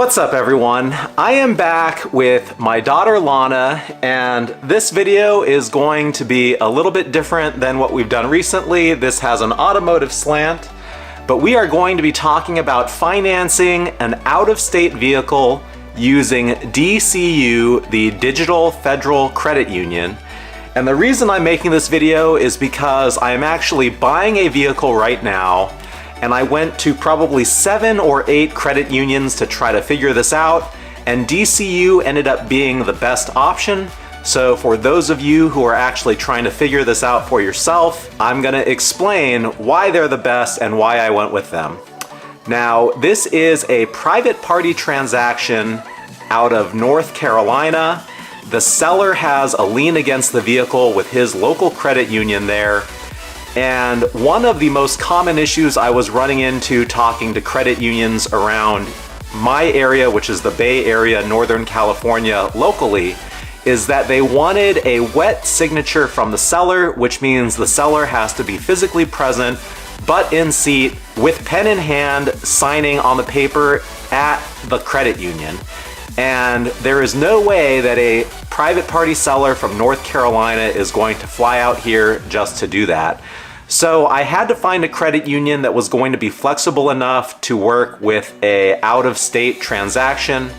What's up everyone? I am back with my daughter Lana, and this video is going to be a little bit different than what we've done recently. This has an automotive slant, but we are going to be talking about financing an out-of-state vehicle using DCU, the Digital Federal Credit Union. And the reason I'm making this video is because I am actually buying a vehicle right now, and I went to probably 7 or 8 credit unions to try to figure this out, and DCU ended up being the best option. So for those of you who are actually trying to figure this out for yourself, I'm gonna explain why they're the best and why I went with them. Now, this is a private party transaction out of North Carolina. The seller has a lien against the vehicle with his local credit union there. And one of the most common issues I was running into talking to credit unions around my area, which is the Bay Area, Northern California locally, is that they wanted a wet signature from the seller, which means the seller has to be physically present, butt in seat, with pen in hand, signing on the paper at the credit union. And there is no way that a private party seller from North Carolina is going to fly out here just to do that. So I had to find a credit union that was going to be flexible enough to work with a out-of-state transaction,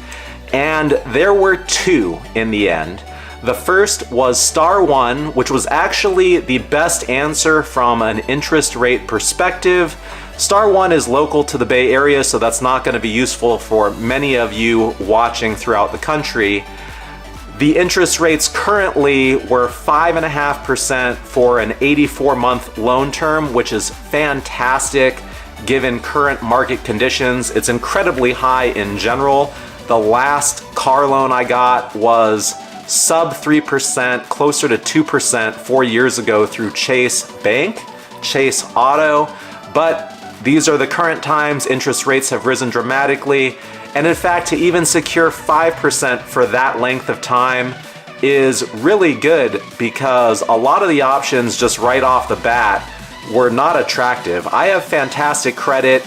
and there were 2 in the end. The first was Star One, which was actually the best answer from an interest rate perspective. Star One is local to the Bay Area, so that's not going to be useful for many of you watching throughout the country. The interest rates currently were 5.5% for an 84-month loan term, which is fantastic given current market conditions. It's incredibly high in general. The last car loan I got was sub 3%, closer to 2% 4 years ago through Chase Bank, Chase Auto, but these are the current times. Interest rates have risen dramatically. And in fact, to even secure 5% for that length of time is really good, because a lot of the options just right off the bat were not attractive. I have fantastic credit,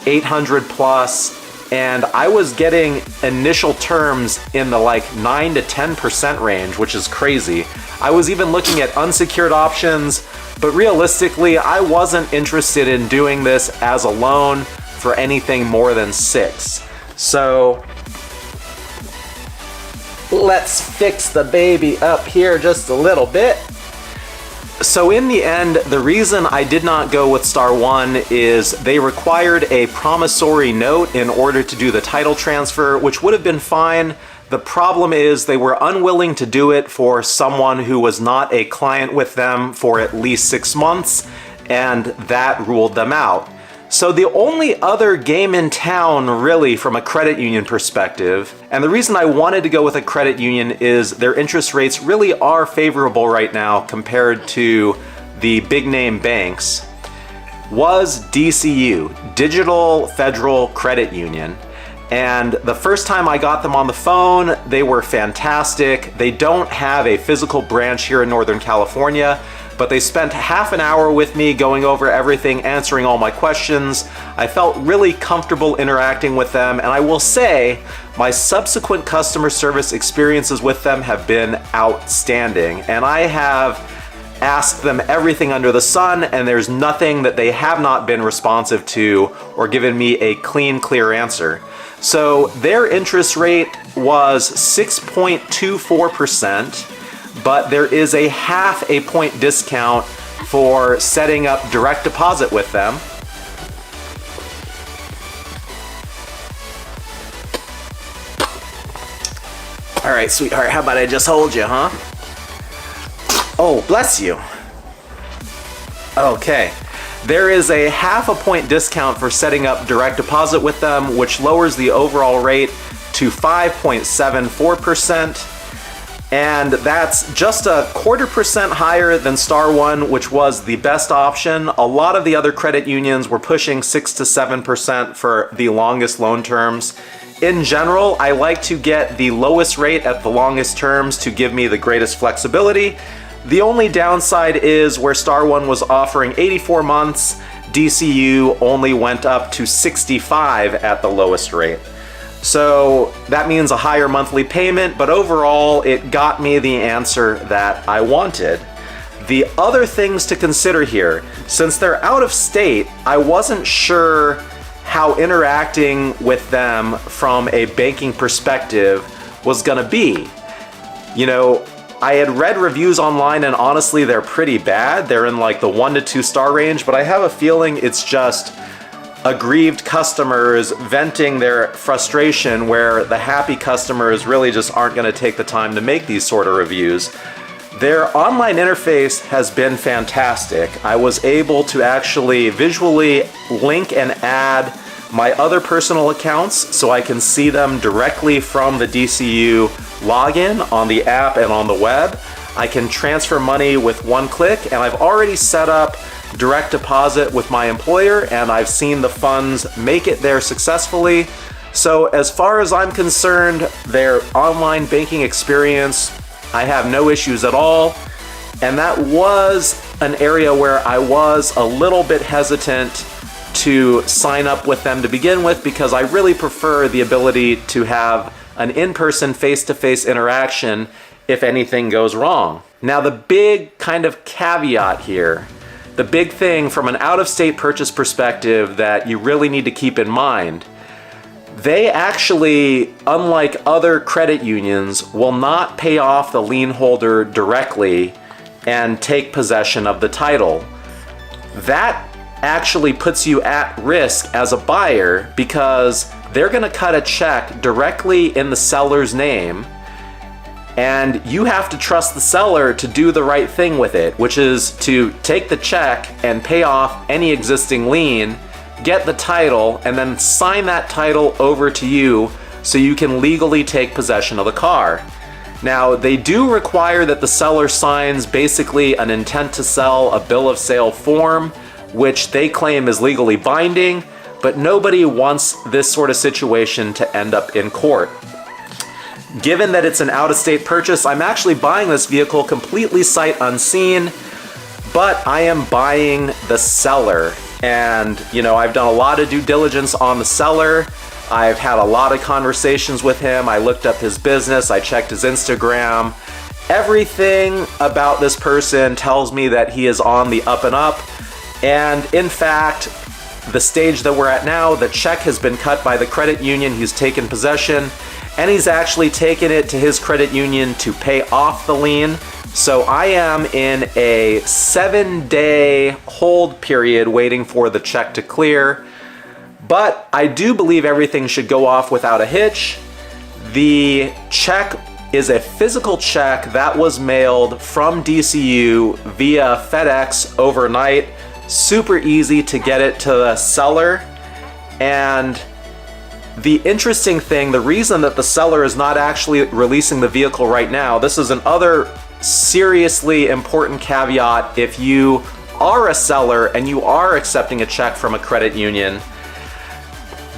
800 plus, and I was getting initial terms in the like 9 to 10% range, which is crazy. I was even looking at unsecured options, but realistically, I wasn't interested in doing this as a loan for anything more than 6. So let's fix the baby up here just a little bit. So in the end, the reason I did not go with Star One is they required a promissory note in order to do the title transfer, which would have been fine. The problem is they were unwilling to do it for someone who was not a client with them for at least 6 months, and that ruled them out. So the only other game in town, really, from a credit union perspective, and the reason I wanted to go with a credit union is their interest rates really are favorable right now compared to the big name banks, was DCU, Digital Federal Credit Union. And the first time I got them on the phone, they were fantastic. They don't have a physical branch here in Northern California, but they spent half an hour with me going over everything, answering all my questions. I felt really comfortable interacting with them, and I will say my subsequent customer service experiences with them have been outstanding. And I have asked them everything under the sun, and there's nothing that they have not been responsive to or given me a clean, clear answer. So their interest rate was 6.24%. but there is a half a point discount for setting up direct deposit with them. All right, sweetheart, how about I just hold you, huh? Oh, bless you. Okay. There is a half a point discount for setting up direct deposit with them, which lowers the overall rate to 5.74%. And that's just a 0.25% higher than Star One, which was the best option. A lot of the other credit unions were pushing 6 to 7% for the longest loan terms. In general, I like to get the lowest rate at the longest terms to give me the greatest flexibility. The only downside is where Star One was offering 84 months, DCU only went up to 65 at the lowest rate. So that means a higher monthly payment, but overall it got me the answer that I wanted. The other things to consider here, since they're out of state, I wasn't sure how interacting with them from a banking perspective was gonna be. You know, I had read reviews online and honestly they're pretty bad. They're in like the 1 to 2 star range, but I have a feeling it's just aggrieved customers venting their frustration, where the happy customers really just aren't gonna take the time to make these sort of reviews. Their online interface has been fantastic. I was able to actually visually link and add my other personal accounts so I can see them directly from the DCU login on the app and on the web. I can transfer money with one click, and I've already set up direct deposit with my employer, and I've seen the funds make it there successfully. So as far as I'm concerned, their online banking experience, I have no issues at all. And that was an area where I was a little bit hesitant to sign up with them to begin with, because I really prefer the ability to have an in-person face-to-face interaction if anything goes wrong. Now the big kind of caveat here, the big thing from an out-of-state purchase perspective that you really need to keep in mind, they actually, unlike other credit unions, will not pay off the lien holder directly and take possession of the title. That actually puts you at risk as a buyer, because they're gonna cut a check directly in the seller's name, and you have to trust the seller to do the right thing with it, which is to take the check and pay off any existing lien, get the title, and then sign that title over to you so you can legally take possession of the car. Now, they do require that the seller signs basically an intent to sell, a bill of sale form, which they claim is legally binding, but nobody wants this sort of situation to end up in court. Given that it's an out-of-state purchase, I'm actually buying this vehicle completely sight unseen, but I am buying the seller. And, you know, I've done a lot of due diligence on the seller. I've had a lot of conversations with him. I looked up his business, I checked his Instagram. Everything about this person tells me that he is on the up and up. And in fact, the stage that we're at now, the check has been cut by the credit union. He's taken possession, and he's actually taken it to his credit union to pay off the lien. So I am in a 7-day hold period waiting for the check to clear. But I do believe everything should go off without a hitch. The check is a physical check that was mailed from DCU via FedEx overnight. Super easy to get it to the seller. And the interesting thing, the reason that the seller is not actually releasing the vehicle right now, this is another seriously important caveat if you are a seller and you are accepting a check from a credit union.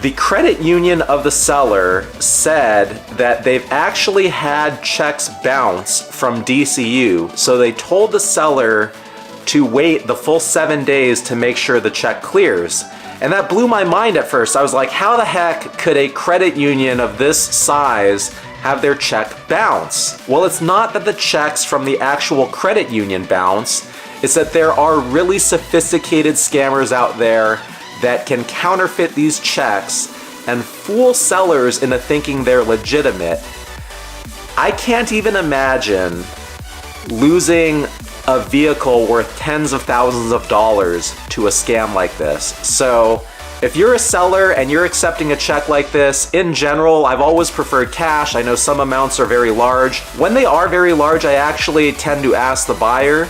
The credit union of the seller said that they've actually had checks bounce from DCU, so they told the seller to wait the full 7 days to make sure the check clears. And that blew my mind at first. I was like, how the heck could a credit union of this size have their check bounce? Well, it's not that the checks from the actual credit union bounce, it's that there are really sophisticated scammers out there that can counterfeit these checks and fool sellers into thinking they're legitimate. I can't even imagine losing a vehicle worth tens of thousands of dollars to a scam like this. So if you're a seller and you're accepting a check like this, in general, I've always preferred cash. I know some amounts are very large. When they are very large, I actually tend to ask the buyer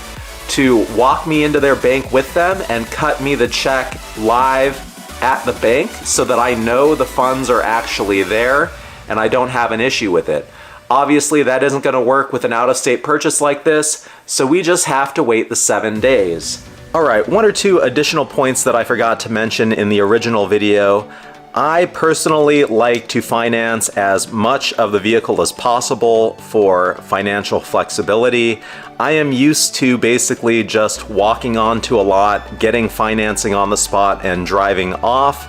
to walk me into their bank with them and cut me the check live at the bank so that I know the funds are actually there and I don't have an issue with it. Obviously, that isn't going to work with an out-of-state purchase like this, so we just have to wait the 7 days. All right, 1 or 2 additional points that I forgot to mention in the original video. I personally like to finance as much of the vehicle as possible for financial flexibility. I am used to basically just walking onto a lot, getting financing on the spot, and driving off.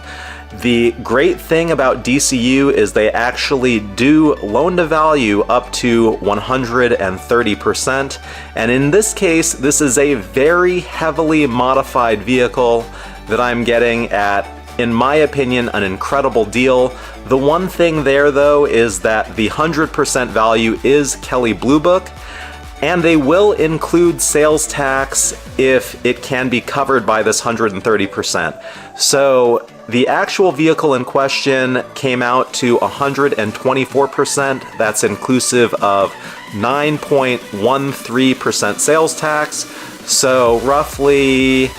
The great thing about DCU is they actually do loan to value up to 130%. And in this case, this is a very heavily modified vehicle that I'm getting at, in my opinion, an incredible deal. The one thing there though is that the 100% value is Kelley Blue Book, and they will include sales tax if it can be covered by this 130%. So the actual vehicle in question came out to 124%. That's inclusive of 9.13% sales tax. So roughly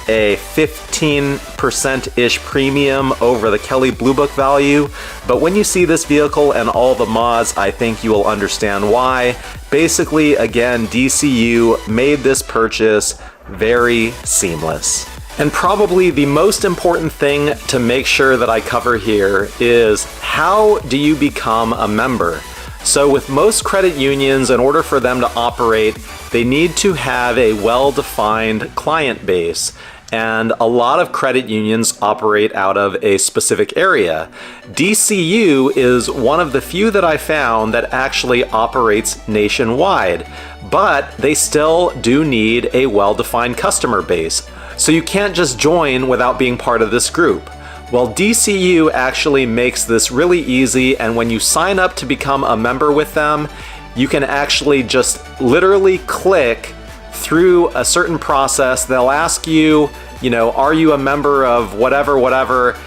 a 15%-ish premium over the Kelley Blue Book value. But when you see this vehicle and all the mods, I think you will understand why. Basically, again, DCU made this purchase very seamless. And probably the most important thing to make sure that I cover here is, how do you become a member? So with most credit unions, in order for them to operate, they need to have a well-defined client base. And a lot of credit unions operate out of a specific area. DCU is one of the few that I found that actually operates nationwide, but they still do need a well-defined customer base. So you can't just join without being part of this group. Well, DCU actually makes this really easy, and when you sign up to become a member with them, you can actually just literally click through a certain process. They'll ask you, are you a member of whatever,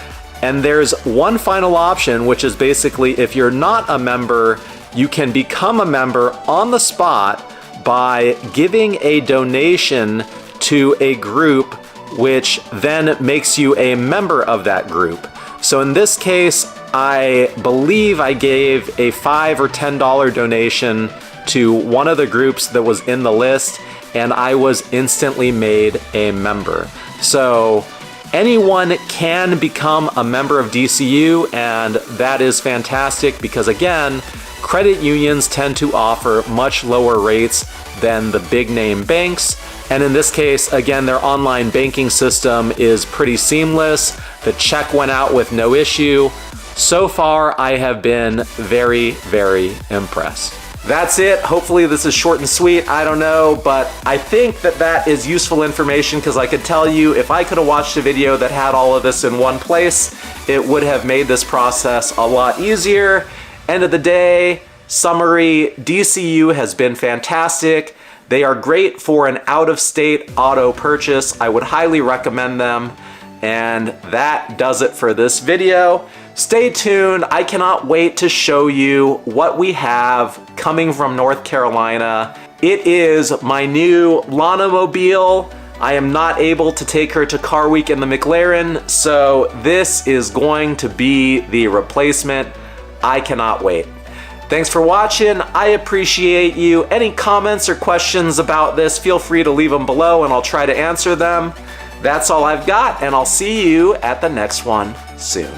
and there's one final option, which is basically, if you're not a member, you can become a member on the spot by giving a donation to a group, which then makes you a member of that group. So in this case, I believe I gave a $5 or $10 donation to one of the groups that was in the list, and I was instantly made a member. So anyone can become a member of DCU, and that is fantastic because, again, credit unions tend to offer much lower rates than the big name banks. And in this case, again, their online banking system is pretty seamless. The check went out with no issue. So far, I have been very, very impressed. That's it. Hopefully this is short and sweet. I don't know, but I think that is useful information, because I could tell you, if I could have watched a video that had all of this in one place, it would have made this process a lot easier. End of the day, summary, DCU has been fantastic. They are great for an out-of-state auto purchase. I would highly recommend them. And that does it for this video. Stay tuned. I cannot wait to show you what we have coming from North Carolina. It is my new Lana Mobile. I am not able to take her to Car Week in the McLaren, so this is going to be the replacement. I cannot wait. Thanks for watching. I appreciate you. Any comments or questions about this, feel free to leave them below and I'll try to answer them. That's all I've got, and I'll see you at the next one soon.